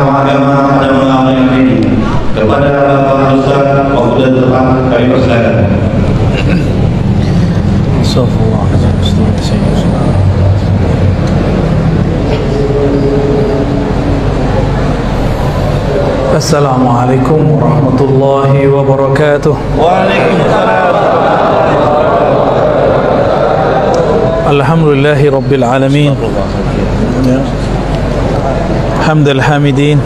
agama pada malam yang ini. Kepada Bapak Ustaz waktu dan tempat kami persilakan. Assalamualaikum warahmatullahi wabarakatuh. Waalaikumsalam. Alhamdulillahi rabbil alamin. Hamdal hamidin.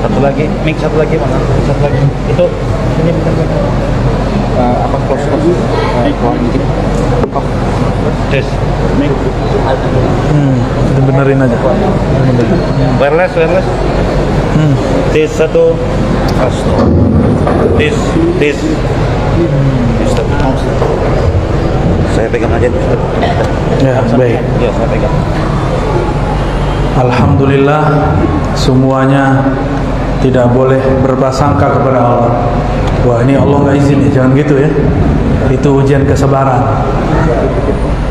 Satu lagi, mic satu lagi mana? Satu lagi. Itu ini apa close dikit. Tes. Mic. Benerin aja. Wireless. Tes satu. Tes. Tes satu. Saya pegang aja. Ya, baik. Ya, saya pegang. Alhamdulillah, semuanya tidak boleh berprasangka kepada Allah. Wah, ini Allah nggak izin ya, jangan gitu ya. Itu ujian kesabaran.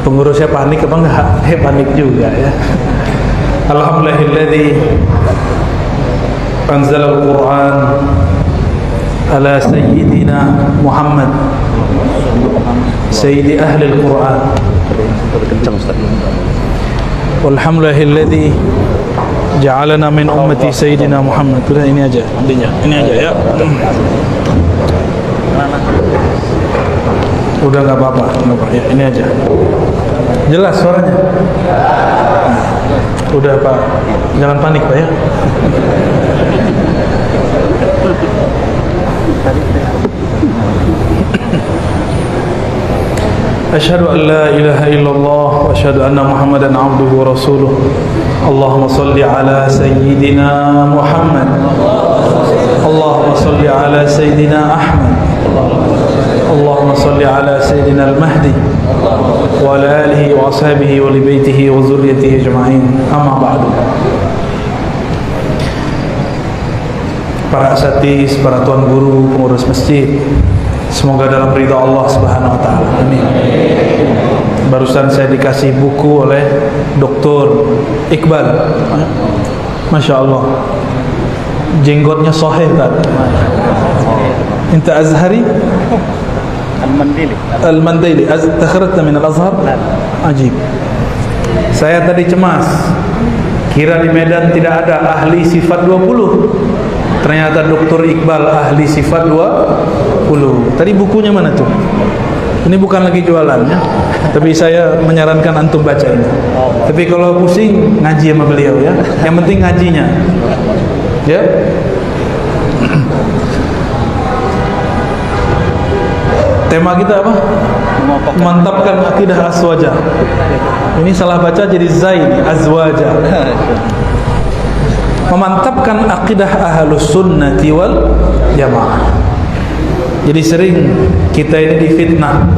Pengurusnya panik apa enggak? Panik juga ya. Alhamdulillahilladzi anzala al-Qur'an ala sayyidina Muhammad sayyidi ahli al-Qur'an. Kencang Ustaz. Walhamdulillahilladzi ja'alana min ummati sayyidina Muhammad. Udah ini aja, ini aja ya. Udah nggak apa-apa, ya, ini aja. Jelas suaranya. Udah Pak, jangan panik Pak ya. Asyhadu an la ilaha illallah wa asyhadu anna Muhammadan abduhu wa rasuluh. Allahumma salli ala sayyidina Muhammad. Allahumma salli ala sayyidina Ahmad. Allahumma salli ala sayyidina al-Mahdi wa ala alihi wa ashabihi wa li baitihi wa dzurriyyatihi ajma'in. Amma ba'du. Para asatidz, para tuan guru, pengurus masjid, semoga dalam ridha Allah Subhanahu wa taala. Amin. Barusan saya dikasih buku oleh Dr. Iqbal. Masya Allah. Jenggotnya sahih kan? Inta Azhari? Al-Mandili. Takharajta min al-Azhar? Ajib. Saya tadi cemas. Kira di Medan tidak ada ahli sifat 20. Ternyata Dr. Iqbal ahli sifat 20. Tadi bukunya mana tuh? Ini bukan lagi jualannya, tapi saya menyarankan antum baca ini. Tapi kalau pusing, ngaji sama beliau ya. Yang penting ngajinya. Ya. Tema kita apa? Mantapkan akidah azwaja. Ini salah baca jadi zain, azwaja. Memantapkan akidah ahlus sunnati wal jamaah. Jadi sering kita ini difitnah.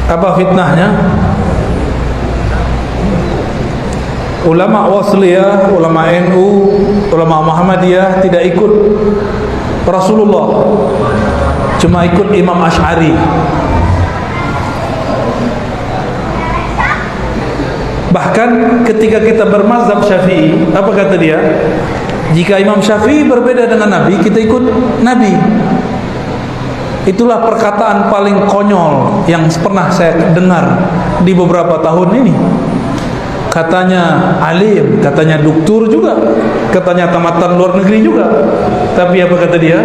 Apa fitnahnya? Ulama Wasliyah, ulama NU, ulama Muhammadiyah tidak ikut Rasulullah, cuma ikut Imam Asy'ari. Bahkan ketika kita bermazhab Syafi'i, apa kata dia? Jika Imam Syafi'i berbeda dengan Nabi, kita ikut Nabi. Itulah perkataan paling konyol yang pernah saya dengar di beberapa tahun ini. Katanya alim, katanya doktor juga, katanya tamatan luar negeri juga. Tapi apa kata dia?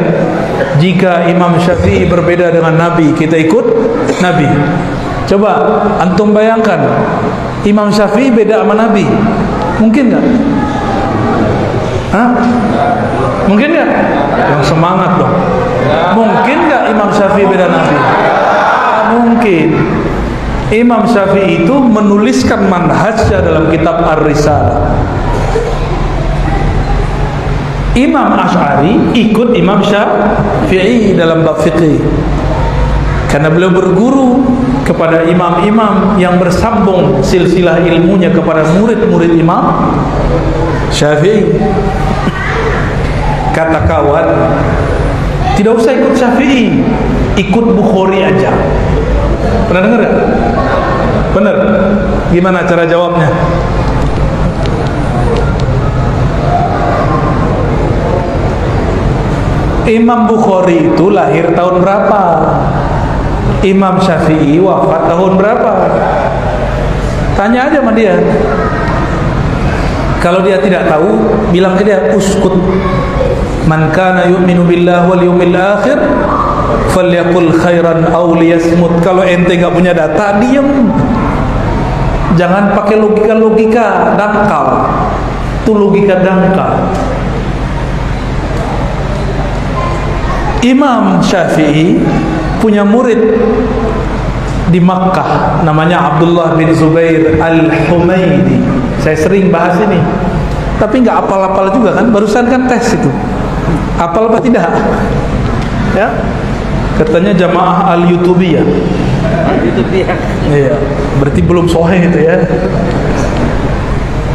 Jika Imam Syafi'i berbeda dengan Nabi, kita ikut Nabi. Coba antum bayangkan, Imam Syafi'i beda sama Nabi, mungkin nggak? Hah? Mungkin nggak? Yang semangat dong. Mungkin nggak Imam Syafi'i beda Nabi? Mungkin. Imam Syafi'i itu menuliskan manhajnya dalam kitab Ar-Risalah. Imam Asy'ari ikut Imam Syafi'i dalam bab fikih. Karena beliau berguru kepada imam-imam yang bersambung silsilah ilmunya kepada murid-murid Imam Syafi'i. Kata kawan, tidak usah ikut Syafi'i, ikut Bukhari aja. Pernah dengar gak? Benar? Gimana cara jawabnya? Imam Bukhari itu lahir tahun berapa? Imam Syafi'i wafat tahun berapa? Tanya aja sama dia. Kalau dia tidak tahu, bilang ke dia, uskut. Man kana yu'minu billahi wal yawmil akhir falyaqul khairan aw liyasmut. Kalau ente enggak punya data, diam. Jangan pakai logika-logika dangkal. Itu logika dangkal. Imam Syafi'i punya murid di Makkah, namanya Abdullah bin Zubair Al-Humaidi. Saya sering bahas ini, tapi nggak apal-apal juga kan. Barusan kan tes itu, apal apa tidak? Ya, katanya jamaah Al-Yutubiyah. Iya, berarti belum sahih itu ya.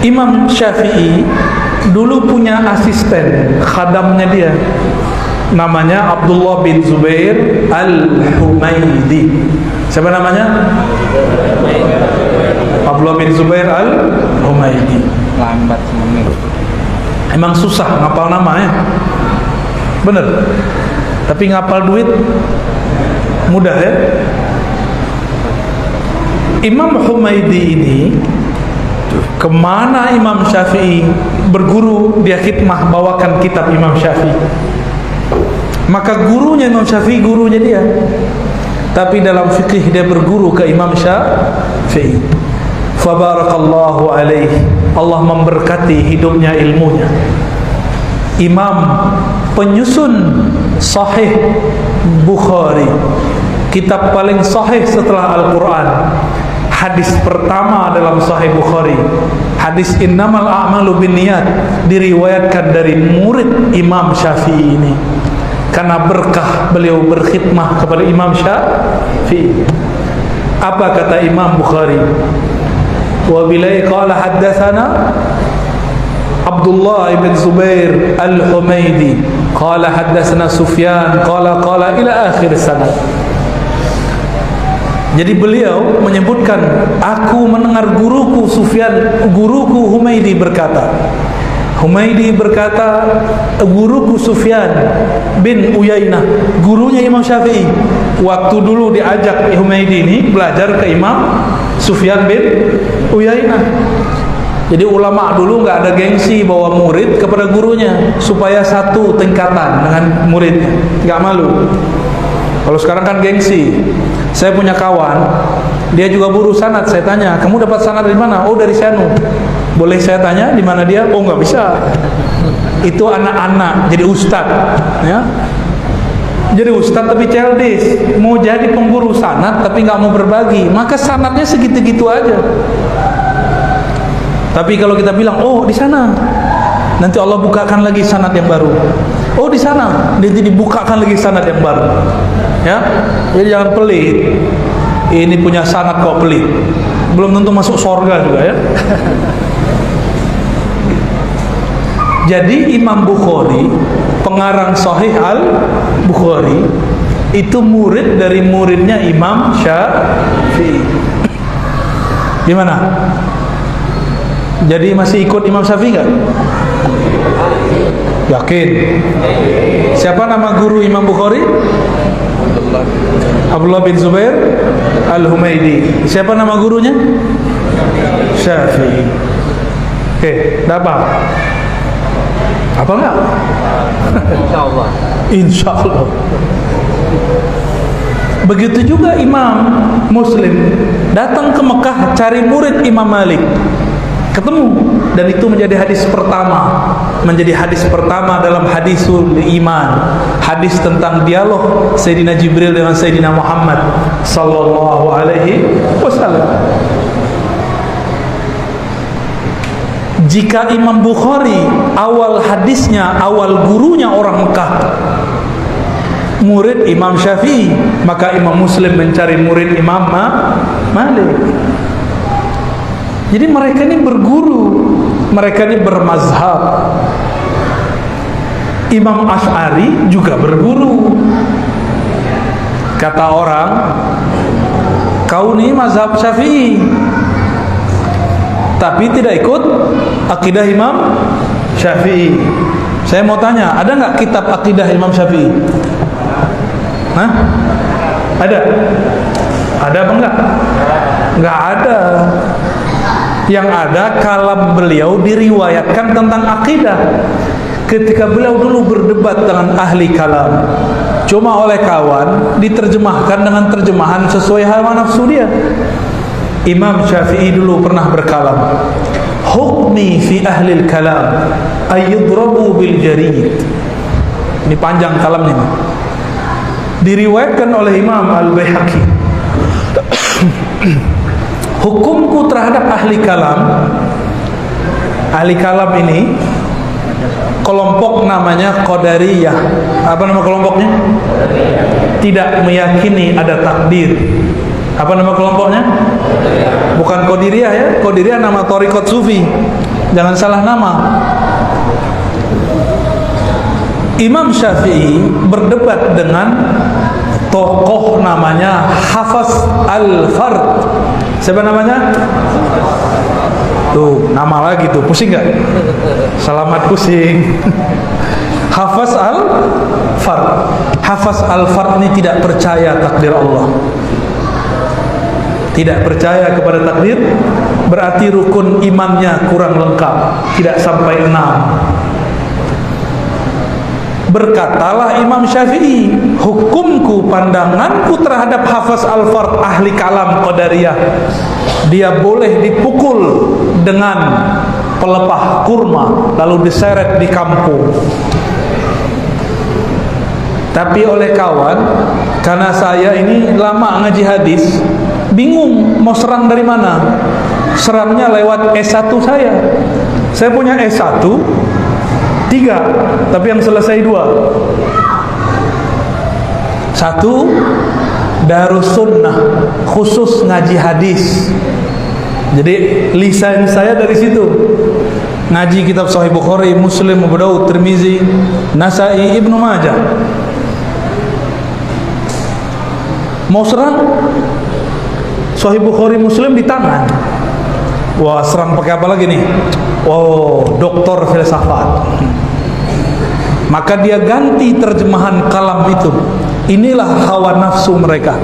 Imam Syafi'i dulu punya asisten, khadamnya dia, namanya Abdullah bin Zubair Al-Humaidi. Siapa namanya? Abdullah bin Zubair Al-Humaidi. Lambat semenit. Emang susah ngapal namanya, bener. Tapi ngapal duit mudah ya. Imam Humaidi ini kemana Imam Syafi'i berguru, dia khidmah bawakan kitab Imam Syafi'i. Maka gurunya Imam Syafi'i, gurunya dia. Tapi dalam fikih dia berguru ke Imam Syafi'i. Fabarakallahu alaihi, Allah memberkati hidupnya, ilmunya. Imam penyusun Sahih Bukhari, kitab paling sahih setelah Al-Quran. Hadis pertama dalam Sahih Bukhari, hadis innamal a'malu binniyat, diriwayatkan dari murid Imam Syafi'i ini. Karena berkah beliau berkhidmah kepada Imam Syafi'i. Apa kata Imam Bukhari? Wa bilai qala haddatsana Abdullah ibn Zubair Al-Humaidi qala haddatsana Sufyan qala ila akhir sanad. Jadi beliau menyebutkan, aku mendengar guruku Sufyan, guruku Humaidi berkata. Humaidi berkata, guruku Sufyan bin Uyainah, gurunya Imam Syafi'i. Waktu dulu diajak Humaidi ini belajar ke Imam Sufyan bin Uyainah. Jadi ulama dulu nggak ada gengsi bawa murid kepada gurunya, supaya satu tingkatan dengan muridnya, nggak malu. Kalau sekarang kan gengsi. Saya punya kawan, dia juga guru sanad. Saya tanya, kamu dapat sanad dari mana? Oh, dari Syanu. Boleh saya tanya di mana dia? Oh, nggak bisa. Itu anak-anak jadi ustad, ya. Jadi ustad tapi childish, mau jadi pemburu sanad tapi nggak mau berbagi, maka sanadnya segitu-gitu aja. Tapi kalau kita bilang, oh di sana, nanti Allah bukakan lagi sanad yang baru. Oh di sana, nanti dibukakan lagi sanad yang baru. Ya, jadi jangan pelit. Ini punya sanad kok pelit, belum tentu masuk surga juga ya. Jadi Imam Bukhari, pengarang Sahih Al-Bukhari, itu murid dari muridnya Imam Syafi'i. Gimana? Jadi masih ikut Imam Syafi'i nggak? Yakin? Siapa nama guru Imam Bukhari? Abdullah bin Zubair Al-Humaidi. Siapa nama gurunya? Syafi'i. Oke, dapat? Apa enggak? Insyaallah. Insyaallah. Begitu juga Imam Muslim datang ke Mekah cari murid Imam Malik, ketemu, dan itu menjadi hadis pertama dalam hadisul iman, hadis tentang dialog Sayyidina Jibril dengan Sayyidina Muhammad sallallahu alaihi wasallam. Jika Imam Bukhari awal hadisnya, awal gurunya orang Mekah, murid Imam Syafi'i, maka Imam Muslim mencari murid Imam Malik. Jadi mereka ini berguru, mereka ini bermazhab. Imam Asy'ari juga berguru. Kata orang, kau ini mazhab Syafi'i, tapi tidak ikut akidah Imam Syafi'i. Saya mau tanya, ada nggak kitab akidah Imam Syafi'i? Hah? Ada? Ada apa enggak? Nggak ada. Yang ada kalam beliau diriwayatkan tentang akidah ketika beliau dulu berdebat dengan ahli kalam. Cuma oleh kawan diterjemahkan dengan terjemahan sesuai hawa nafsu dia. Imam Syafi'i dulu pernah berkalam, hukmi fi ahli kalam ayyudrabu bil jarid. Ini panjang kalamnya, diriwayatkan oleh Imam Al-Baihaqi. Hukumku terhadap ahli kalam. Ahli kalam ini kelompok namanya Qadariyah. Apa nama kelompoknya? Tidak meyakini ada takdir. Apa nama kelompoknya? Bukan Qadiriyah ya. Qadiriyah nama thariqat sufi. Jangan salah nama. Imam Syafi'i berdebat dengan tokoh namanya Hafaz Al-Fard. Siapa namanya? Tuh, nama lagi tuh, pusing gak? Selamat pusing. Hafaz Al-Fard. Hafaz Al-Fard ini tidak percaya takdir Allah. Tidak percaya kepada takdir, berarti rukun imannya kurang lengkap, tidak sampai 6. Berkatalah Imam Syafi'i, hukumku, pandanganku terhadap Hafaz Al-Fard ahli kalam Qadariyah, dia boleh dipukul dengan pelepah kurma lalu diseret di kampung. Tapi oleh kawan, karena saya ini lama ngaji hadis, bingung mau serang dari mana. Serangnya lewat S1 saya. Saya punya S1 3, tapi yang selesai 2. 1 Darus Sunnah, khusus ngaji hadis. Jadi lisan saya dari situ. Ngaji kitab Sahih Bukhari, Muslim, Abu Daud, Tirmizi, Nasai, Ibnu Majah. Mau serang Sahih Bukhari, Muslim di tangan. Wah, serang pakai apa lagi nih? Oh, doktor filsafat. Maka dia ganti terjemahan kalam itu. Inilah hawa nafsu mereka.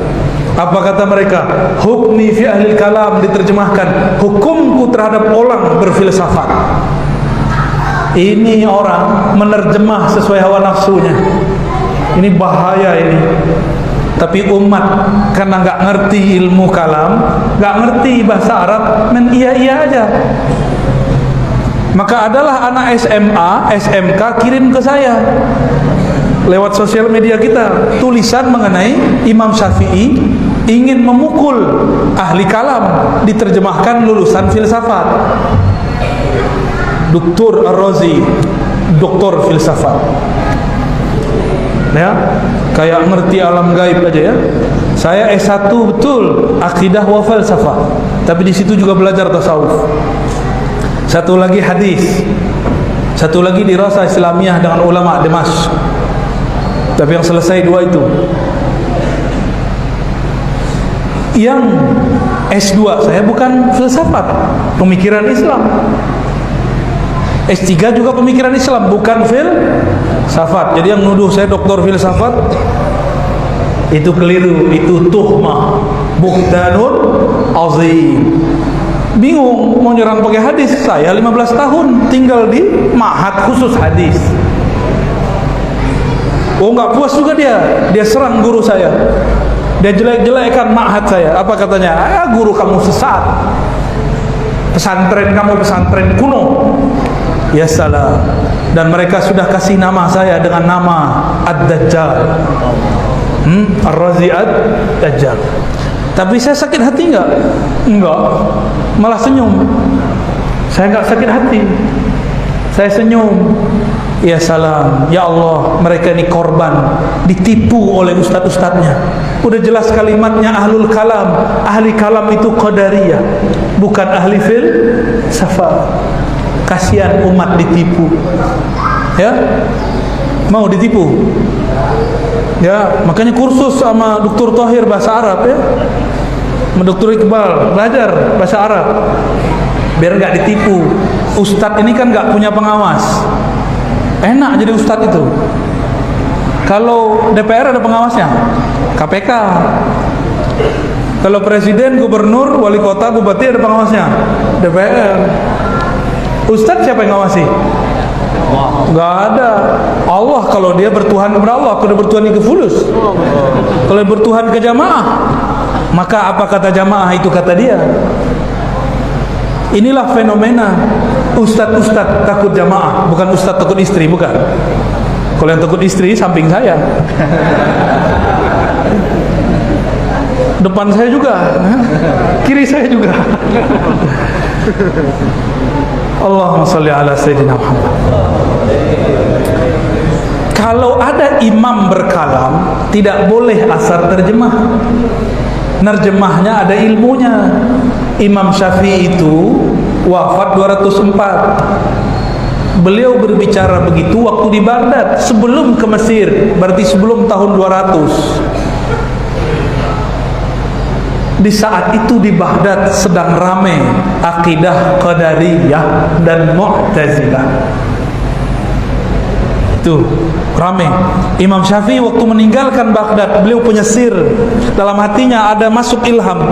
Apa kata mereka? Hukmi fi ahli kalam diterjemahkan, hukumku terhadap orang berfilsafat. Ini orang menerjemah sesuai hawa nafsunya. Ini bahaya ini. Tapi umat karena nggak ngerti ilmu kalam, nggak ngerti bahasa Arab, men iya aja. Maka adalah anak SMA, SMK kirim ke saya lewat sosial media kita tulisan mengenai Imam Syafi'i ingin memukul ahli kalam, diterjemahkan lulusan filsafat. Dr. Ar-Razi, doktor filsafat. Ya, kayak ngerti alam gaib aja ya. Saya S1 betul, akidah wa falsafah. Tapi di situ juga belajar tasawuf. Satu lagi hadis. Satu lagi dirasa Islamiyah dengan ulama Damaskus. Tapi yang selesai 2 itu. Yang S2 saya bukan filsafat, pemikiran Islam. S3 juga pemikiran Islam, bukan filsafat. Jadi yang nuduh saya doktor filsafat itu keliru, itu tuhmah, buhtanun azim. Bingung mau nyerang pakai hadis. Saya 15 tahun tinggal di ma'had khusus hadis. Oh, nggak puas juga dia serang guru saya. Dia jelek-jelekkan ma'had saya. Apa katanya? Guru kamu sesat. Pesantren kamu pesantren kuno. Ya salah. Dan mereka sudah kasih nama saya dengan nama Ad-Dajjal. Ar-Razi Ad-Dajjal. Tapi saya sakit hati enggak? Enggak. Malah senyum. Saya enggak sakit hati. Saya senyum. Ya salam. Ya Allah, mereka ini korban, ditipu oleh ustaz-ustaznya. Udah jelas kalimatnya ahlul kalam. Ahli kalam itu qadariyah, bukan ahli filsafat. Kasihan umat ditipu. Ya, mau ditipu. Ya, makanya kursus sama Dr. Thohir bahasa Arab ya, sama Dr. Iqbal belajar bahasa Arab biar nggak ditipu. Ustadz ini kan nggak punya pengawas. Enak jadi ustadz itu. Kalau DPR ada pengawasnya, KPK. Kalau presiden, gubernur, wali kota, bupati ada pengawasnya, DPR. Ustadz siapa yang ngawasi? Gak ada. Allah, kalau dia bertuhan kepada Allah, kalau dia bertuhan ke fulus. Kalau dia bertuhan ke jamaah, maka apa kata jamaah itu kata dia. Inilah fenomena ustadz takut jamaah, bukan ustadz takut istri, bukan. Kalau yang takut istri samping saya, depan saya juga, kiri saya juga. Allahumma sholli ala sayyidina Muhammad. Kalau ada imam berkalam, tidak boleh asal terjemah. Nerjemahnya ada ilmunya. Imam Syafi'i itu wafat 204. Beliau berbicara begitu waktu di Baghdad, sebelum ke Mesir, berarti sebelum tahun 200. Di saat itu di Baghdad sedang ramai akidah Qadariyah dan Mu'tazilah. Itu ramai. Imam Syafi'i waktu meninggalkan Baghdad, beliau punya sir. Dalam hatinya ada masuk ilham,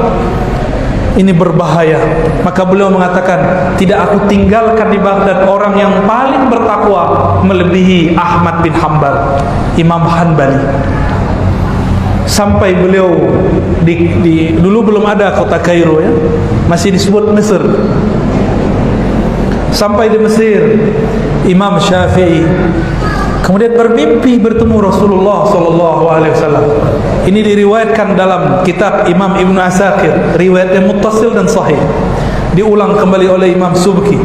ini berbahaya. Maka beliau mengatakan, tidak aku tinggalkan di Baghdad orang yang paling bertakwa melebihi Ahmad bin Hanbal, Imam Hanbali. Sampai beliau dulu belum ada kota Kairo, ya, masih disebut Mesir. Sampai di Mesir, Imam Syafi'i kemudian bermimpi bertemu Rasulullah SAW. Ini diriwayatkan dalam kitab Imam Ibn Asakir, riwayat yang muttasil dan sahih. Diulang kembali oleh Imam Subki.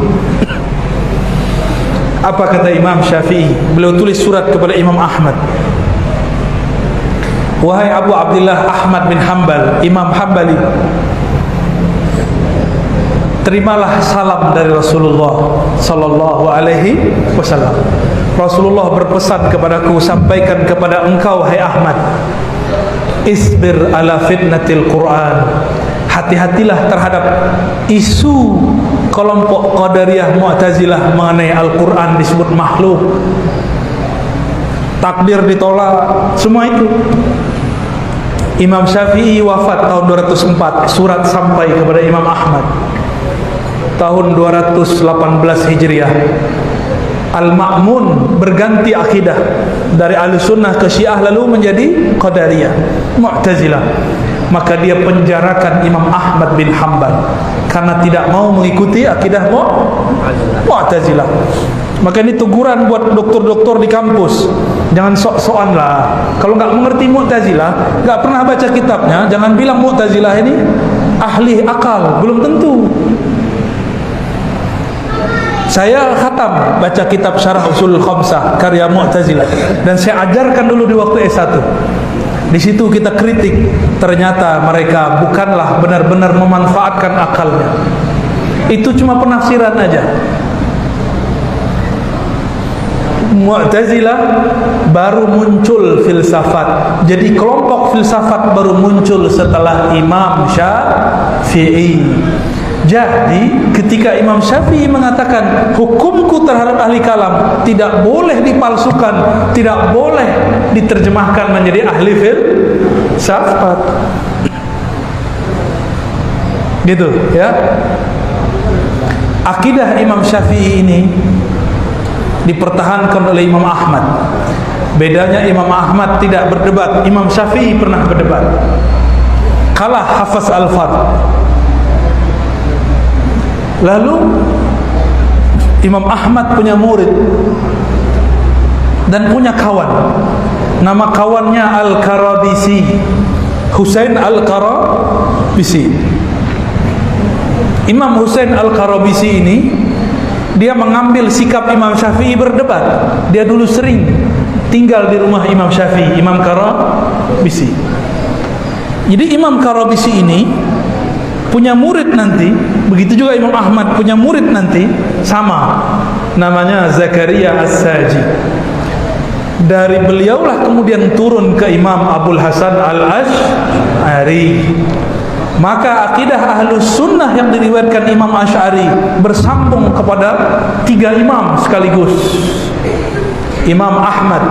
Apa kata Imam Syafi'i? Beliau tulis surat kepada Imam Ahmad. Wahai Abu Abdullah Ahmad bin Hanbal, Imam Hanbali, terimalah salam dari Rasulullah sallallahu alaihi wasallam. Rasulullah berpesan kepadaku, sampaikan kepada engkau hai Ahmad, isbir ala fitnatil Quran. Hati-hatilah terhadap isu kelompok Qadariyah Mu'tazilah mengenai Al-Quran disebut makhluk, takdir ditolak, semua itu. Imam Syafi'i wafat tahun 204. Surat sampai kepada Imam Ahmad tahun 218 Hijriah. Al-Ma'mun berganti akidah dari Ahlussunnah ke Syiah, lalu menjadi Qadariyah Mu'tazilah. Maka dia penjarakan Imam Ahmad bin Hanbal karena tidak mau mengikuti akidah Mu'tazilah. Maka ini teguran buat doktor-doktor di kampus, jangan sok-sokan lah. Kalau nggak mengerti Mu'tazilah, nggak pernah baca kitabnya, jangan bilang Mu'tazilah ini ahli akal, belum tentu. Saya khatam baca kitab Syarah Ushul Khamsah karya Mu'tazilah, dan saya ajarkan dulu di waktu S1. Di situ kita kritik, ternyata mereka bukanlah benar-benar memanfaatkan akalnya. Itu cuma penafsiran aja. Mu'tazilah baru muncul filsafat. Jadi kelompok filsafat baru muncul setelah Imam Syafi'i. Jadi ketika Imam Syafi'i mengatakan hukumku terhadap ahli kalam tidak boleh dipalsukan, tidak boleh diterjemahkan menjadi ahli filsafat, gitu ya. Akidah Imam Syafi'i ini dipertahankan oleh Imam Ahmad. Bedanya Imam Ahmad tidak berdebat, Imam Syafi'i pernah berdebat. Kalah Hafaz Al-Fard. Lalu Imam Ahmad punya murid dan punya kawan. Nama kawannya Al-Karabisi, Husain Al-Karabisi. Imam Husain Al-Karabisi ini dia mengambil sikap Imam Syafi'i berdebat. Dia dulu sering tinggal di rumah Imam Syafi'i, Imam Karabisi. Jadi Imam Karabisi ini punya murid nanti, begitu juga Imam Ahmad punya murid nanti, sama namanya Zakaria As-Saji. Dari beliaulah kemudian turun ke Imam Abul Hasan Al-Ash'ari. Maka akidah Ahlus Sunnah yang diriwayatkan Imam Ash'ari bersambung kepada 3 imam sekaligus. Imam Ahmad,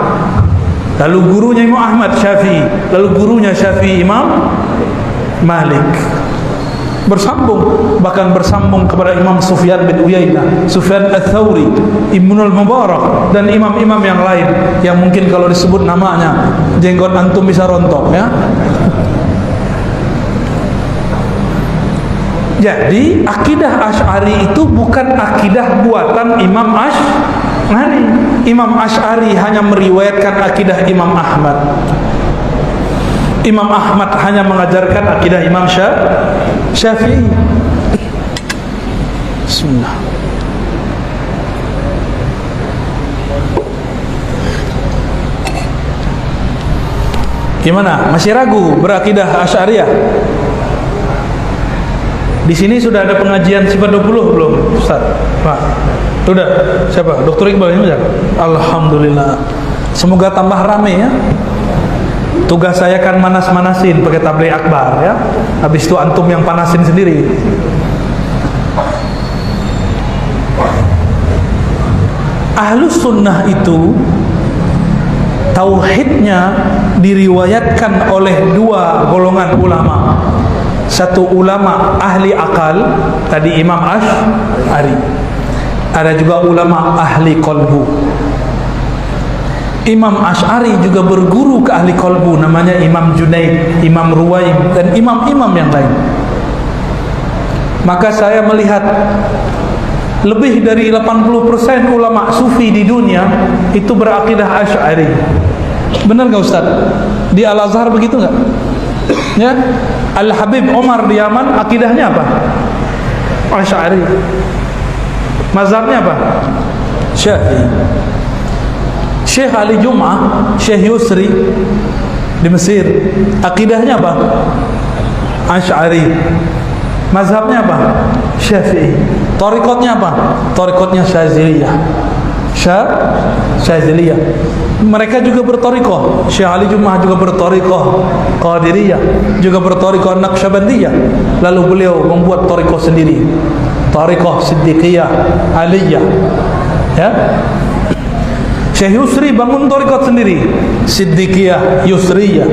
lalu gurunya Imam Ahmad Syafi'i, lalu gurunya Syafi'i Imam Malik, bersambung, bahkan bersambung kepada Imam Sufyan bin Uyainah, Sufyan Ats-Tsauri, Ibnul Mubarak, dan imam-imam yang lain yang mungkin kalau disebut namanya jenggot antum bisa rontok, ya. Jadi akidah Asy'ari itu bukan akidah buatan Imam Asy'ari. Imam Asy'ari hanya meriwayatkan akidah Imam Ahmad. Imam Ahmad hanya mengajarkan akidah Imam Syafi'i. Bismillah. Gimana? Masih ragu berakidah Asy'ariyah? Di sini sudah ada pengajian sifat 20 belum, Ustaz? Pak. Sudah. Siapa? Dr. Iqbal ini, Ustaz? Alhamdulillah. Semoga tambah rame, ya. Tugas saya kan manas-manasin pakai tabligh akbar, ya. Habis itu antum yang panasin sendiri. Ahlus sunnah itu tauhidnya diriwayatkan oleh dua golongan ulama. Satu ulama ahli akal, tadi Imam Asy'ari. Ada juga ulama ahli qalbu. Imam Asy'ari juga berguru ke ahli qalbu, namanya Imam Junaid, Imam Ruwaim, dan imam-imam yang lain. Maka saya melihat lebih dari 80% ulama sufi di dunia itu berakidah Asy'ari. Benar nggak Ustaz? Di Al-Azhar begitu nggak? Ya, Al-Habib Omar di Yaman akidahnya apa? Asy'ari. Mazhabnya apa? Syafi'i. Syekh Ali Jum'ah, Syekh Yusri di Mesir, akidahnya apa? Asy'ari. Mazhabnya apa? Syafi'i. Thariqatnya apa? Thariqatnya Syadziliyah. Syadziliyah. Mereka juga berthariqah. Syekh Ali Jum'ah juga berthariqah Qadiriyah, juga berthariqah Naqsyabandiyah. Lalu beliau membuat thariqah sendiri, thariqah Siddiqiyah Aliyah. Ya. Syekh Yusri bangun thariqah sendiri, Siddiqiyah Yusriyah.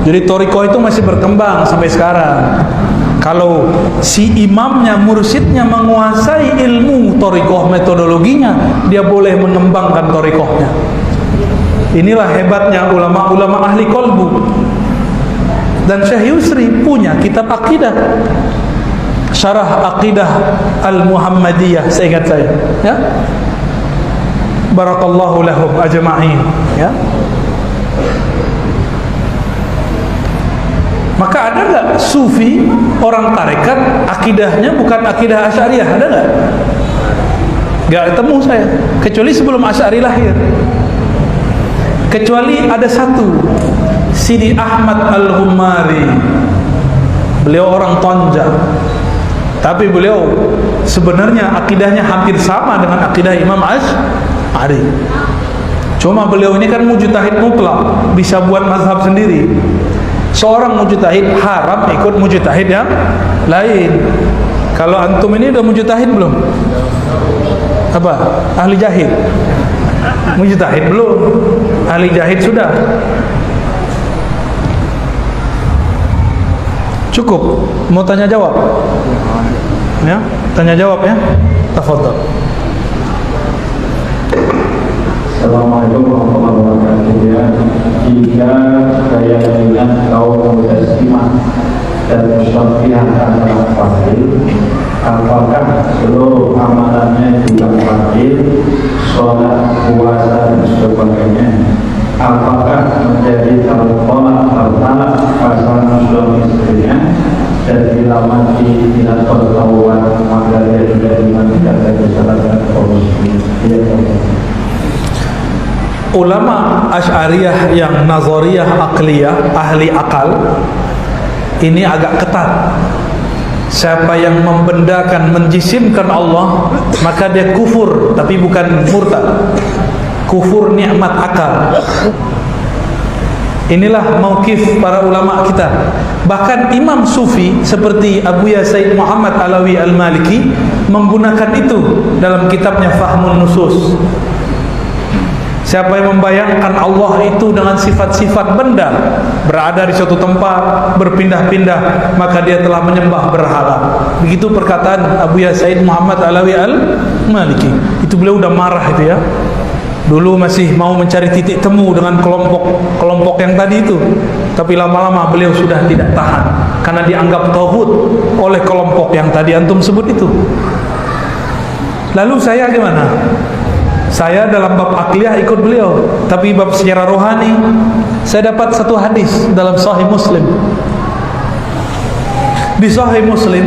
Jadi thariqah itu masih berkembang sampai sekarang. Kalau si imamnya, mursyidnya menguasai ilmu thariqah, metodologinya, dia boleh mengembangkan thariqahnya. Inilah hebatnya ulama-ulama ahli qalbu. Dan Syekh Yusri punya kitab akidah, Syarah Aqidah Al-Muhammadiyah, seingat saya, ya. Barakallahu lahum ajma'in, ya. Maka ada nggak sufi orang tarekat akidahnya bukan akidah Asy'ariyah? Ada nggak? Nggak ketemu saya, kecuali sebelum Asy'ari lahir. Kecuali ada satu, Sidi Ahmad Al-Ghumari. Beliau orang Tonja, tapi beliau sebenarnya akidahnya hampir sama dengan akidah Imam Asy'ari. Cuma beliau ini kan mujtahid mutlak, bisa buat mazhab sendiri. Seorang mujtahid haram ikut mujtahid yang lain. Kalau antum ini udah mujtahid belum? Apa? Ahli jahid? Mujtahid belum? Ahli jahid sudah. Cukup? Mau tanya jawab? Ya, tanya jawab ya. Tafadhol. Assalamualaikum warahmatullahi wabarakatuh. Ya, jika saya ingat kaum muslimah dan musyafiah adalah fadil, apakah seluruh amalannya juga fadil, sholat, puasa dan sebagainya? Apakah menjadi tolak harta pasangan suami istrinya dan bila mati tidak bertahuan maka dia sudah dimandikan dan disalahkan kaum muslimin? Ulama Asy'ariyah yang nazariyah akliyah, ahli akal, ini agak ketat. Siapa yang membendakan, menjisimkan Allah, maka dia kufur, tapi bukan murtad. Kufur nikmat akal. Inilah mauqif para ulama kita. Bahkan Imam Sufi seperti Abuya Said Muhammad Alawi Al-Maliki menggunakan itu dalam kitabnya Fahmun Nusus. Siapa yang membayangkan Allah itu dengan sifat-sifat benda, berada di suatu tempat, berpindah-pindah, maka dia telah menyembah berhala. Begitu perkataan Abu Said Muhammad Alawi Al-Maliki. Itu beliau udah marah itu ya. Dulu masih mau mencari titik temu dengan kelompok yang tadi itu, tapi lama-lama beliau sudah tidak tahan karena dianggap tauhid oleh kelompok yang tadi antum sebut itu. Lalu saya gimana? Saya dalam bab akhliyah ikut beliau, tapi bab secara rohani saya dapat satu hadis dalam Sahih Muslim. Di Sahih Muslim,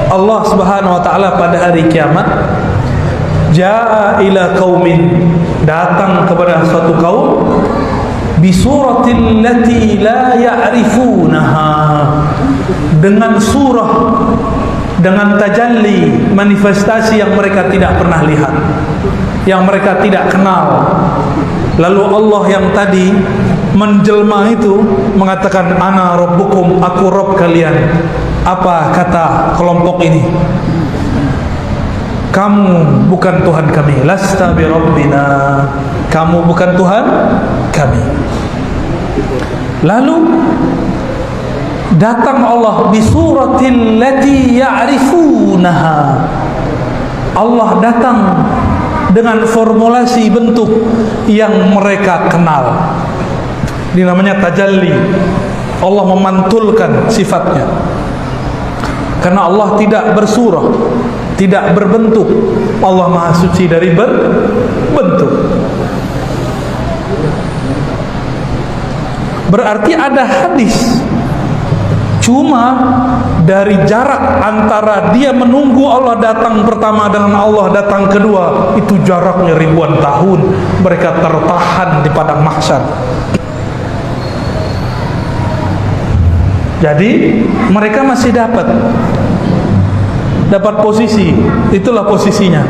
Allah Subhanahu wa taala pada hari kiamat jaa ila qaumin, datang kepada suatu kaum bi suratil lati la ya'rifunaha, dengan surah, dengan tajalli, manifestasi yang mereka tidak pernah lihat, yang mereka tidak kenal. Lalu Allah yang tadi menjelma itu mengatakan, ana rabbukum, aku Rabb kalian. Apa kata kelompok ini? Kamu bukan Tuhan kami. Lasta bi rabbina, kamu bukan Tuhan kami. Lalu datang Allah bi suratil lati ya'rifunaha. Allah datang dengan formulasi bentuk yang mereka kenal. Ini namanya tajalli. Allah memantulkan sifatnya. Karena Allah tidak bersurah, tidak berbentuk. Allah Maha Suci dari bentuk. Berarti ada hadis, cuma dari jarak antara dia menunggu Allah datang pertama dengan Allah datang kedua, itu jaraknya ribuan tahun. Mereka tertahan di padang mahsyar. Jadi mereka masih dapat posisi. Itulah posisinya.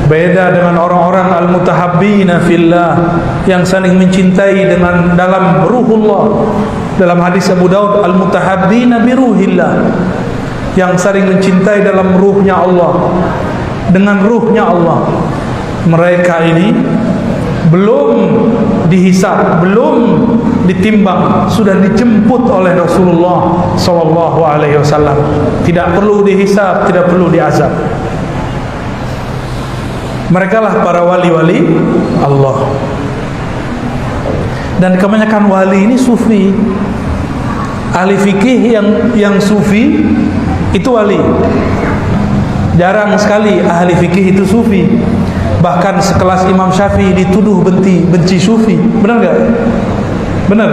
Beda dengan orang-orang al-mutahabbina fillah, yang saling mencintai dengan dalam ruhullah. Dalam hadis Abu Daud, al-mutahabbina bi ruhillah, yang saling mencintai dalam ruhnya Allah, dengan ruhnya Allah. Mereka ini belum dihisab, belum ditimbang, sudah dijemput oleh Rasulullah sallallahu alaihi wasallam. Tidak perlu dihisab, tidak perlu diazab. Mereka lah para wali-wali Allah. Dan kebanyakan wali ini sufi. Ahli fikih yang sufi itu wali. Jarang sekali ahli fikih itu sufi. Bahkan sekelas Imam Syafi'i dituduh benci sufi. Benar enggak? Benar.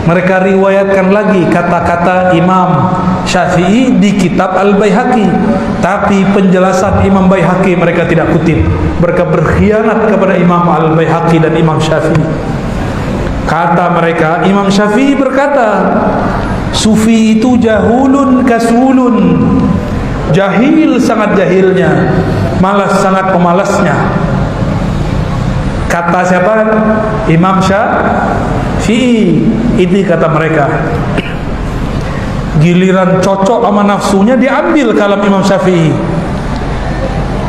Mereka riwayatkan lagi kata-kata Imam Syafi'i di kitab Al-Baihaqi, tapi penjelasan Imam Baihaqi mereka tidak kutip. Mereka berkhianat kepada Imam Al-Baihaqi dan Imam Syafi'i. Kata mereka, Imam Syafi'i berkata, sufi itu jahulun kasulun, jahil sangat jahilnya, malas sangat pemalasnya. Kata siapa? Imam Syafi'i. Ini kata mereka. Giliran cocok sama nafsunya diambil kalam Imam Syafi'i.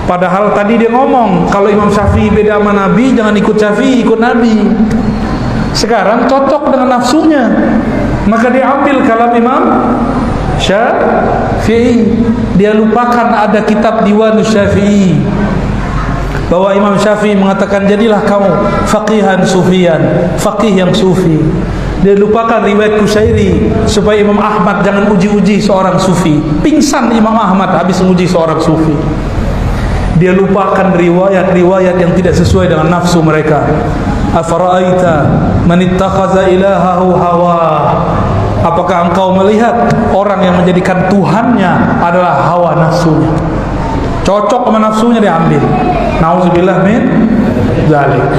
Padahal tadi dia ngomong kalau Imam Syafi'i beda sama Nabi, jangan ikut Syafi'i, ikut Nabi. Sekarang cocok dengan nafsunya, maka diambil kalam Imam Syafi'i. Dia lupakan ada kitab Diwan Syafi'i, bahwa Imam Syafi'i mengatakan jadilah kamu faqihan sufian, faqih yang sufi. Dia lupakan riwayat Kusyairi supaya Imam Ahmad jangan uji-uji seorang sufi. Pingsan Imam Ahmad habis menguji seorang sufi. Dia lupakan riwayat-riwayat yang tidak sesuai dengan nafsu mereka. Afara'aita man ittakhadha ilahahu hawa. Apakah engkau melihat orang yang menjadikan Tuhannya adalah hawa nafsunya? Cocok sama nafsunya diambil. Nauzubillah min dzalik.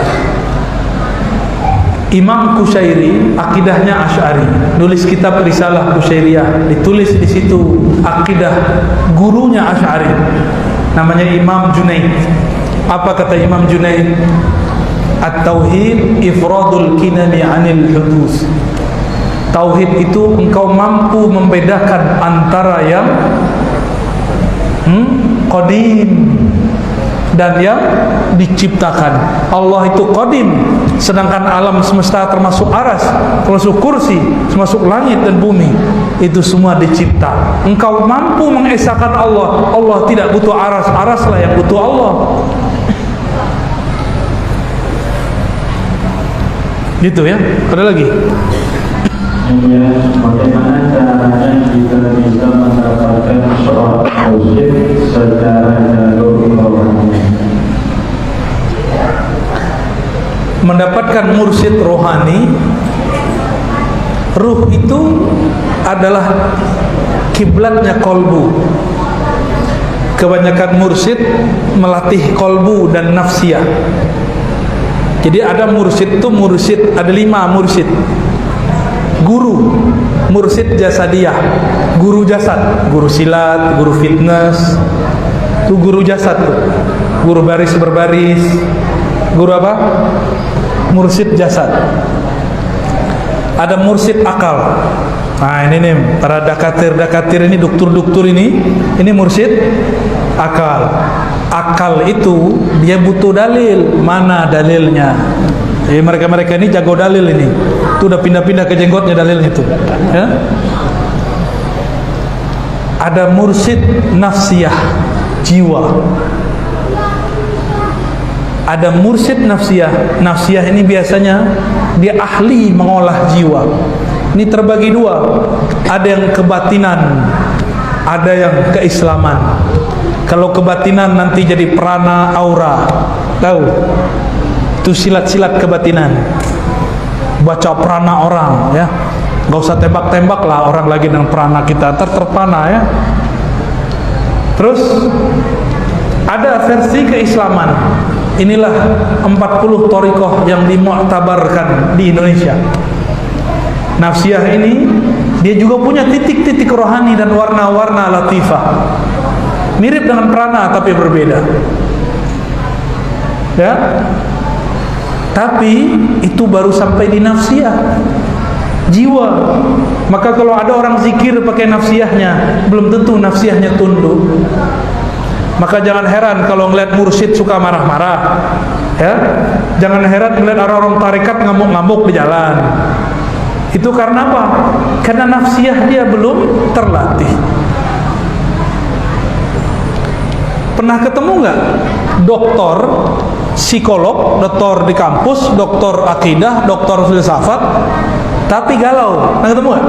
Imam Kusyairi akidahnya Asy'ari, nulis kitab Risalah Kusyairiyah, ditulis di situ akidah gurunya Asy'ari, namanya Imam Junaid. Apa kata Imam Junaid? At-tauhid ifradul kinani 'anil hudus. Tauhid itu engkau mampu membedakan antara yang qadim dan yang diciptakan. Allah itu qadim, sedangkan alam semesta termasuk aras, termasuk kursi, termasuk langit dan bumi, itu semua dicipta. Engkau mampu mengesahkan Allah. Allah tidak butuh aras, araslah yang butuh Allah. Gitu ya. Ada lagi? Bagaimana caranya kita bisa mendapatkan seorang mursyid secara jalur rohani? Mendapatkan mursyid rohani, ruh itu adalah kiblatnya kolbu. Kebanyakan mursyid melatih kolbu dan nafsiyah. Jadi ada mursyid itu ada 5 mursyid. Guru, mursyid jasadiyah, guru jasad, guru silat, guru fitness, itu guru jasad tuh. Guru baris berbaris, guru apa? Mursyid jasad. Ada mursyid akal. Nah ini nih, para dakatir ini, dokter ini mursyid akal. Akal itu dia butuh dalil. Mana dalilnya? Mereka ini jago dalil ini. Itu udah pindah-pindah ke jenggotnya dalil itu. Ya? Ada mursyid nafsiyah, jiwa. Ada mursyid nafsiyah. Nafsiyah ini biasanya dia ahli mengolah jiwa. Ini terbagi 2. Ada yang kebatinan, ada yang keislaman. Kalau kebatinan nanti jadi prana aura. Tahu? Itu silat-silat kebatinan. Baca prana orang ya. Gak usah tembak-tembak lah orang lagi dengan prana kita, terpana ya. Terus ada versi keislaman. Inilah 40 thariqah yang dimu'tabarkan di Indonesia. Nafsiyah ini dia juga punya titik-titik rohani dan warna-warna latifah. Mirip dengan prana tapi berbeda. Ya. Tapi itu baru sampai di nafsiyah, jiwa. Maka kalau ada orang zikir pakai nafsiyahnya, belum tentu nafsiyahnya tunduk. Maka jangan heran kalau ngeliat mursyid suka marah-marah. Ya, jangan heran ngeliat orang-orang tarekat ngamuk-ngamuk di jalan. Itu karena apa? Karena nafsiyah dia belum terlatih. Pernah ketemu nggak dokter, psikolog, dokter di kampus, dokter akidah, dokter filsafat, tapi galau? Pernah ketemu nggak?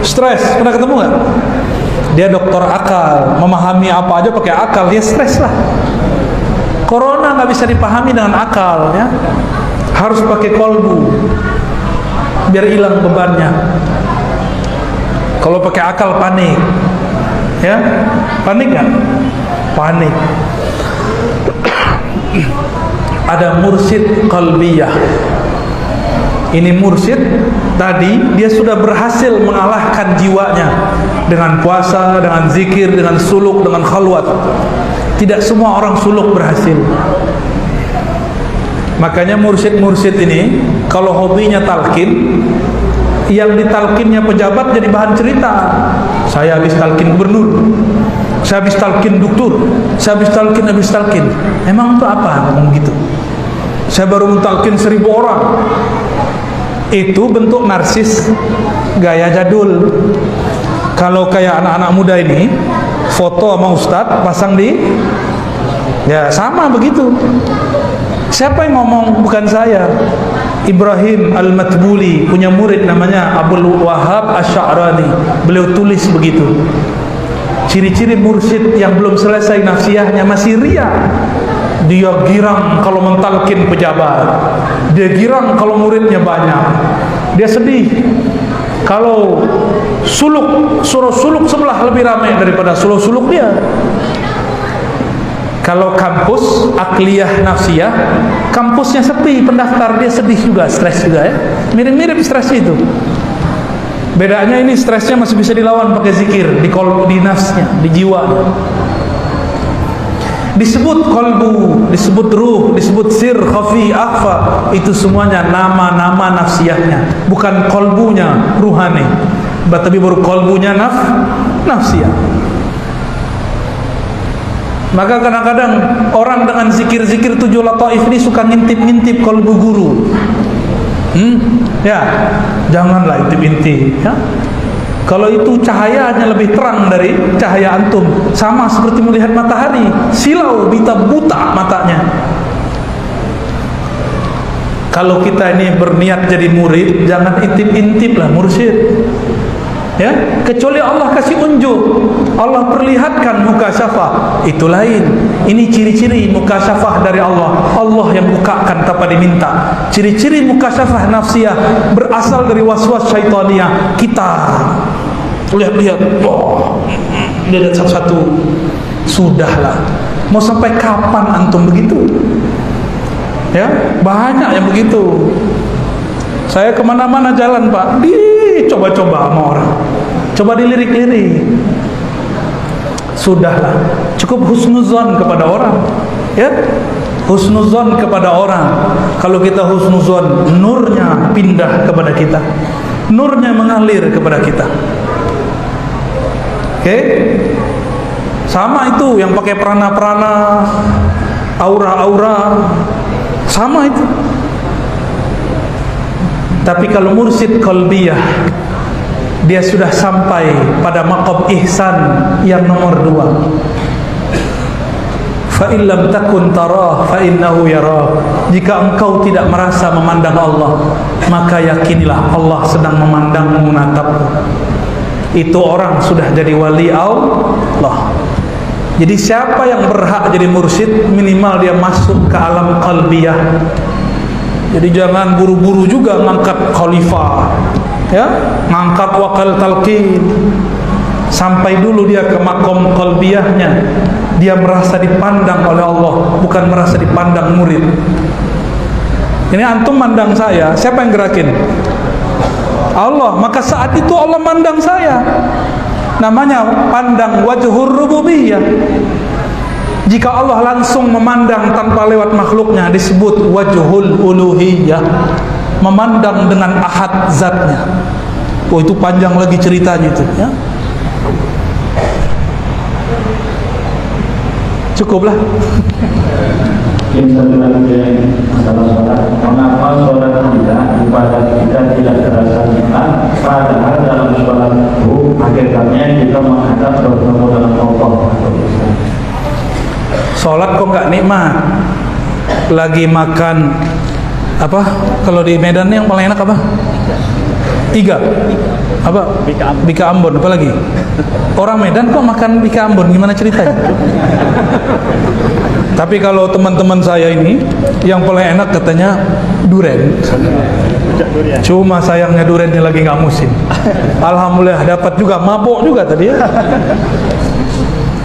Stres? Pernah ketemu nggak? Dia dokter akal, memahami apa aja pakai akal, dia stres lah. Corona nggak bisa dipahami dengan akal, ya, harus pakai kolbu biar hilang bebannya. Kalau pakai akal panik, ya, panik nggak? Panik. Ada mursyid qalbiyah. Ini mursyid tadi dia sudah berhasil mengalahkan jiwanya dengan puasa, dengan zikir, dengan suluk, dengan khalwat. Tidak semua orang suluk berhasil. Makanya mursyid-mursyid ini kalau hobinya talqin, yang ditalkinnya pejabat jadi bahan cerita. Saya habis talkin gubernur, saya habis talkin doktor, saya habis talkin. Emang itu apa ngomong gitu? Saya baru mentalkin 1000 orang. Itu bentuk narsis gaya jadul. Kalau kayak anak-anak muda ini foto sama ustadz pasang di, ya sama begitu. Siapa yang ngomong? Bukan saya. Ibrahim Al-Matbuli punya murid namanya Abdul Wahab Asy'arani. Beliau tulis begitu. Ciri-ciri mursyid yang belum selesai nafsiyahnya, masih riya. Dia girang kalau mentalkin pejabat, dia girang kalau muridnya banyak, dia sedih kalau suruh suluk sebelah lebih ramai daripada suluk dia. Kalau kampus akliyah nafsiyah, kampusnya sepi, pendaftar dia sedih juga, stres juga ya. Mirip-mirip stres itu. Bedanya ini stresnya masih bisa dilawan pakai zikir, di nafsnya, di jiwa. Disebut kolbu, disebut ruh, disebut sir, khafi, akhfa. Itu semuanya nama-nama nafsiyahnya, bukan kolbunya ruhani, tapi baru kolbunya nafsiyah. Maka kadang-kadang orang dengan zikir-zikir 7 lataif ini suka ngintip-ngintip kalbu guru. Ya, janganlah intip-intip ya. Kalau itu cahayanya lebih terang dari cahaya antum, sama seperti melihat matahari, silau buta matanya. Kalau kita ini berniat jadi murid, jangan intip-intip lah mursyid. Ya, kecuali Allah kasih unjuk, Allah perlihatkan mukasyafah, itu lain. Ini ciri-ciri mukasyafah dari Allah. Allah yang bukakan tanpa diminta. Ciri-ciri mukasyafah nafsiyah berasal dari waswas syaitaniyah. Kita lihat-lihat, lihat satu-satu. Sudahlah. Mau sampai kapan antum begitu? Ya, banyak yang begitu. Saya kemana-mana jalan Pak, coba-coba sama orang, coba dilirik-lirik. Sudahlah, cukup husnuzon kepada orang. Ya, husnuzon kepada orang. Kalau kita husnuzon, nurnya pindah kepada kita, nurnya mengalir kepada kita. Oke? Sama itu yang pakai prana-prana, aura-aura, sama itu. Tapi kalau mursyid qalbiyah, dia sudah sampai pada maqam ihsan yang nomor 2. Fa in lam takun tarah fa innahu yarah. Jika engkau tidak merasa memandang Allah, maka yakinilah Allah sedang memandangmu, menatapmu. Itu orang sudah jadi wali Allah. Jadi siapa yang berhak jadi mursyid, minimal dia masuk ke alam qalbiyah. Jadi jangan buru-buru juga ngangkat khalifah, ya, ngangkat wakal talqin. Sampai dulu dia ke makom qalbiyahnya, dia merasa dipandang oleh Allah, bukan merasa dipandang murid. Ini antum mandang saya, siapa yang gerakin? Allah. Maka saat itu Allah mandang saya. Namanya pandang wajhur rububiyah. Jika Allah langsung memandang tanpa lewat makhluknya, disebut wajhul uluhiyah, memandang dengan ahad zatnya. Oh, itu panjang lagi ceritanya itu ya. Cukuplah. Yang satu lagi masalah sholat. Mengapa sholat kita, ibadah kita tidak terasa nikmat, padahal dalam sholat itu hakikatnya kita menghadap bertemu dengan Allah. Sholat kok nggak nikmat? Lagi makan apa? Kalau di Medan yang paling enak apa? Iga. Apa? Bika Ambon. Apa lagi? Orang Medan kok makan Bika Ambon? Gimana ceritanya? Tapi kalau teman-teman saya ini yang paling enak katanya duren. Cuma sayangnya durennya lagi nggak musim. Alhamdulillah dapat juga, mabok juga tadi ya.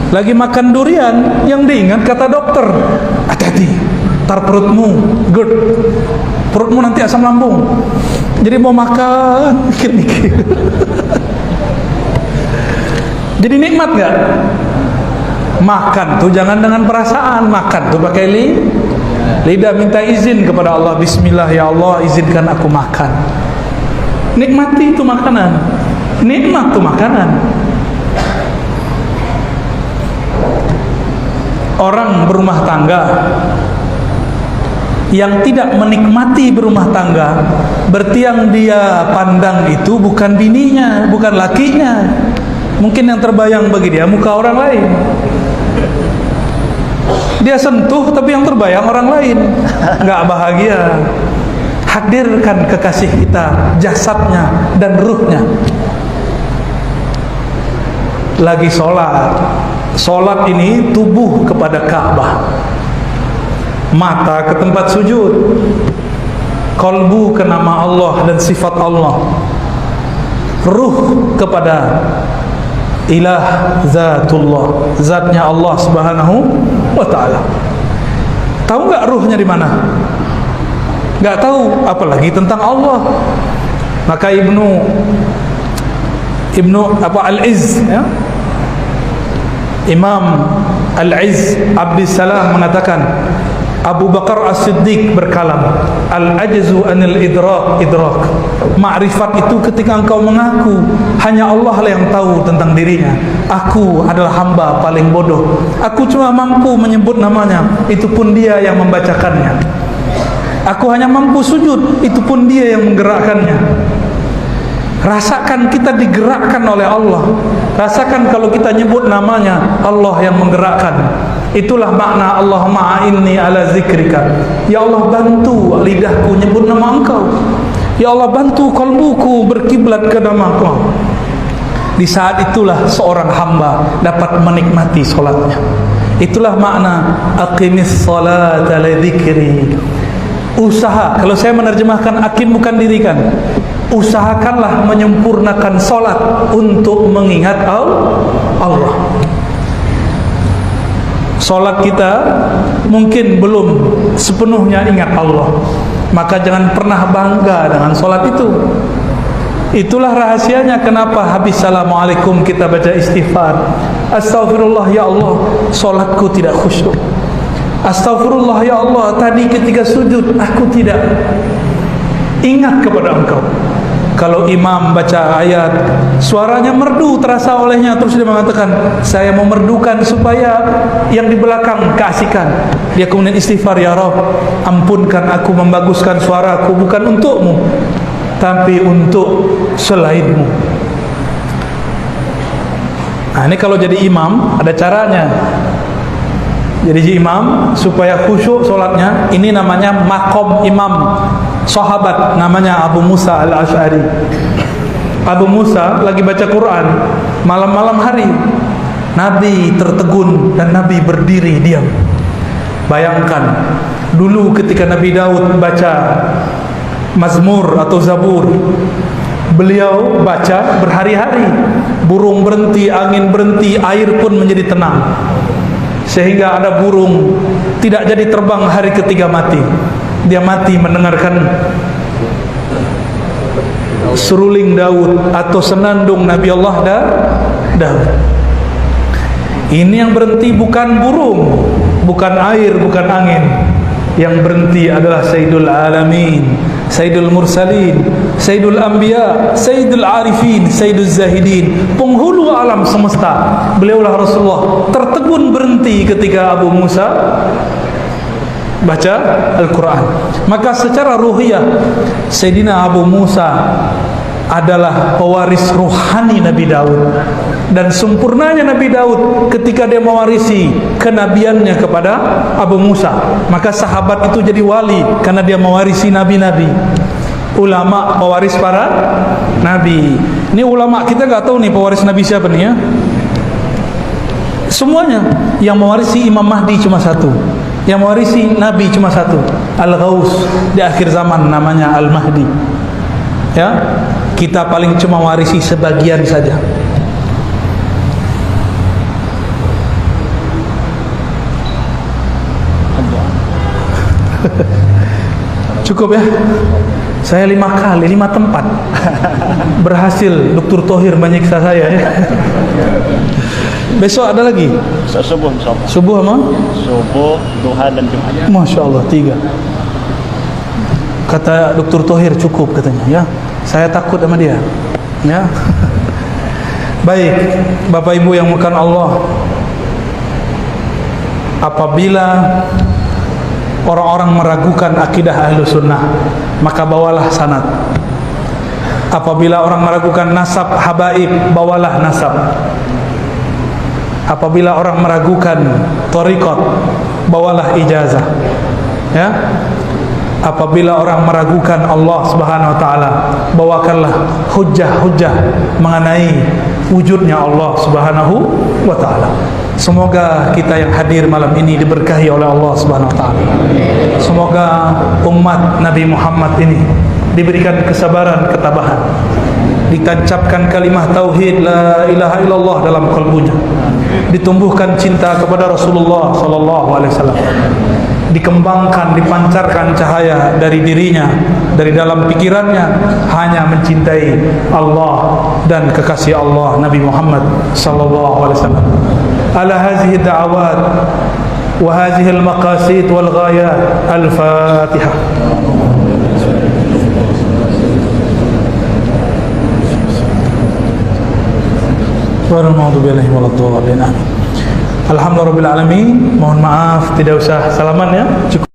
Lagi makan durian, yang diingat kata dokter, hati-hati, tar perutmu GERD, perutmu nanti asam lambung. Jadi mau makan mikir-mikir. Jadi nikmat gak? Makan tuh jangan dengan perasaan, makan tuh pakai lidah, minta izin kepada Allah. Bismillah ya Allah, izinkan aku makan. Nikmati itu makanan, nikmat tuh makanan. Orang berumah tangga yang tidak menikmati berumah tangga, berarti yang dia pandang itu bukan bininya, bukan lakinya. Mungkin yang terbayang bagi dia muka orang lain. Dia sentuh tapi yang terbayang orang lain. Nggak bahagia. Hadirkan kekasih kita, jasadnya dan ruhnya. Lagi sholat. Sholat ini tubuh kepada Ka'bah, mata ke tempat sujud, kalbu ke nama Allah dan sifat Allah, ruh kepada ilah zatullah, zatnya Allah subhanahu wa ta'ala. Tahu nggak ruhnya di mana? Nggak tahu, apalagi tentang Allah. Maka Ibnu Al-Izz ya? Imam Al-Izz Abdissalam mengatakan, Abu Bakar As-Siddiq berkalam, al-ajzu anil idrak. Ma'rifat itu ketika engkau mengaku hanya Allah lah yang tahu tentang dirinya. Aku adalah hamba paling bodoh, aku cuma mampu menyebut namanya, itu pun dia yang membacakannya. Aku hanya mampu sujud, itu pun dia yang menggerakkannya. Rasakan kita digerakkan oleh Allah. Rasakan kalau kita nyebut namanya, Allah yang menggerakkan. Itulah makna Allahumma a'inni ala zikrika. Ya Allah, bantu lidahku nyebut nama Engkau. Ya Allah, bantu kalbuku berkiblat ke nama Engkau. Di saat itulah seorang hamba dapat menikmati solatnya. Itulah makna aqimis salata li dzikri. Usaha, kalau saya menerjemahkan akim bukan dirikan, usahakanlah menyempurnakan solat untuk mengingat Allah. Solat kita mungkin belum sepenuhnya ingat Allah, maka jangan pernah bangga dengan solat itu. Itulah rahasianya kenapa habis assalamualaikum kita baca istighfar. Astaghfirullah ya Allah, solatku tidak khusyuk. Astaghfirullah ya Allah, tadi ketika sujud aku tidak ingat kepada Engkau. Kalau imam baca ayat, suaranya merdu terasa olehnya, terus dia mengatakan, saya memerdukan supaya yang di belakang keasikan. Dia kemudian istighfar, ya Rabb, ampunkan aku membaguskan suaraku bukan untukmu, tapi untuk selainmu. Nah, ini kalau jadi imam ada caranya. Jadi imam supaya khusyuk solatnya, ini namanya makom imam. Sahabat namanya Abu Musa Al-Asy'ari. Abu Musa lagi baca Quran malam-malam hari, Nabi tertegun dan Nabi berdiri diam. Bayangkan dulu ketika Nabi Daud baca Mazmur atau Zabur, beliau baca berhari-hari, burung berhenti, angin berhenti, air pun menjadi tenang, sehingga ada burung tidak jadi terbang hari ketiga mati. Dia mati mendengarkan seruling Daud atau senandung Nabi Allah Daud. Ini yang berhenti bukan burung, bukan air, bukan angin. Yang berhenti adalah Sayyidul Alamin, Sayyidul Mursalin, Sayyidul Anbiya, Sayyidul Arifin, Sayyidul Zahidin, penghulu alam semesta. Beliaulah Rasulullah tertegun berhenti ketika Abu Musa baca Al-Quran. Maka secara ruhiyah Sayyidina Abu Musa adalah pewaris rohani Nabi Daud. Dan sempurnanya Nabi Daud ketika dia mewarisi kenabiannya kepada Abu Musa, maka sahabat itu jadi wali karena dia mewarisi nabi-nabi. Ulama pewaris para nabi. Ini ulama kita nggak tahu nih pewaris nabi siapa nih ya. Semuanya yang mewarisi Imam Mahdi cuma satu, yang mewarisi Nabi cuma satu, Al-Ghaus di akhir zaman namanya Al-Mahdi. Ya, kita paling cuma mewarisi sebagian saja. Cukup ya. Saya 5 kali 5 tempat berhasil Dr. Thohir menyiksa saya ya. Besok ada lagi? Subuh insyaallah. Subuh apa? Subuh, duha dan Jumat. Masya Allah 3. Kata Dr. Thohir cukup katanya ya. Saya takut sama dia ya. Baik Bapak Ibu yang muliakan Allah, apabila orang-orang meragukan akidah Ahlus Sunnah, maka bawalah sanad. Apabila orang meragukan nasab habaib, bawalah nasab. Apabila orang meragukan thariqat, bawalah ijazah. Ya. Apabila orang meragukan Allah Subhanahu wa taala, bawakanlah hujjah-hujjah mengenai wujudnya Allah Subhanahu wa taala. Semoga kita yang hadir malam ini diberkahi oleh Allah Subhanahu wa taala. Semoga umat Nabi Muhammad ini diberikan kesabaran, ketabahan, ditancapkan kalimah tauhid la ilaha illallah dalam kalbunya, ditumbuhkan cinta kepada Rasulullah sallallahu alaihi wasallam, dikembangkan, dipancarkan cahaya dari dirinya, dari dalam pikirannya hanya mencintai Allah dan kekasih Allah Nabi Muhammad sallallahu alaihi wasallam. Ala hadhihi da'awat wa hadhihi al-maqasid wal ghayat. Al-Fatihah. Warahmatullahi wabarakatuh. Alhamdulillah rabbil alamin. Mohon maaf tidak usah salaman ya. Cukup